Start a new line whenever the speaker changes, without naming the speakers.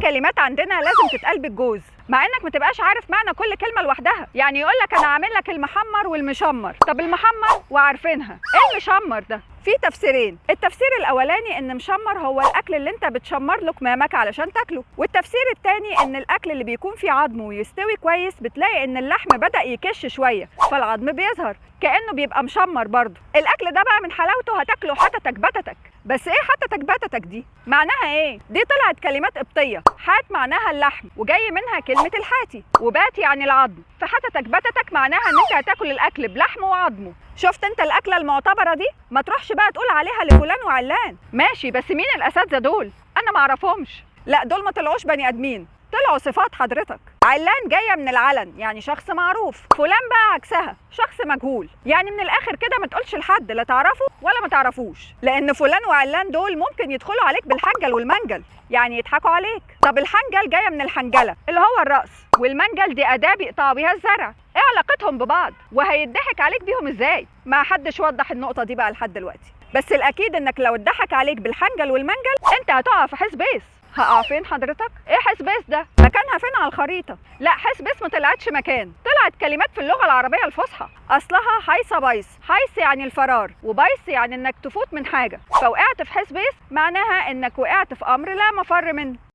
كلمات عندنا لازم تتقال بالجوز، مع انك ما تبقاش عارف معنى كل كلمه لوحدها. يعني يقول لك انا عامل لك المحمر والمشمر. طب المحمر وعارفينها، ايه المشمر ده؟ في تفسيرين. التفسير الاولاني ان مشمر هو الاكل اللي انت بتشمر له كمامك علشان تاكله، والتفسير الثاني ان الاكل اللي بيكون فيه عظم ويستوي كويس بتلاقي ان اللحم بدا يكش شويه فالعظم بيظهر كانه بيبقى مشمر برضه. الاكل ده بقى من حلاوته هتاكله حتتك بتتك. بس ايه حتتك بتتك دي؟ معناها ايه؟ دي طلعت كلمات قبطيه. حات معناها اللحم وجاي منها كلمه الحاتي، وبات يعني العظم، فحتتك بتتك معناها ان انت هتاكل الاكل بلحمه وعظمه. شفت انت الاكله المعتبره دي؟ ما تروحش بقى تقول عليها لفلان وعلان. ماشي، بس مين الاساتذه دول؟ انا ما اعرفهمش. لا دول ما طلعوش بني ادمين، طلعوا صفات حضرتك. علان جايه من العلن يعني شخص معروف، فلان بقى عكسها شخص مجهول. يعني من الاخر كده ما تقولش لحد لا تعرفه ولا ما تعرفوش، لان فلان وعلان دول ممكن يدخلوا عليك بالحنجل والمنجل، يعني يضحكوا عليك. طب الحنجل جايه من الحنجله اللي هو الراس، والمنجل دي اداه بيقطعوا بيها الزرع. ايه علاقتهم ببعض؟ وهيضحك عليك بيهم ازاي؟ ما حدش وضح النقطه دي بقى لحد دلوقتي. بس الاكيد انك لو اتضحك عليك بالحنجل والمنجل انت هتقع في حسبيس. هقع فين حضرتك؟ ايه حسبيس ده؟ مكانها فين على الخريطه؟ لا حسبيس ما طلعتش مكان، طلعت كلمات في اللغه العربيه الفصحى. اصلها حيص بيص، حيص يعني الفرار، وبيص يعني انك تفوت من حاجه. فوقعت في حسبيس معناها انك وقعت في امر لا مفر منه.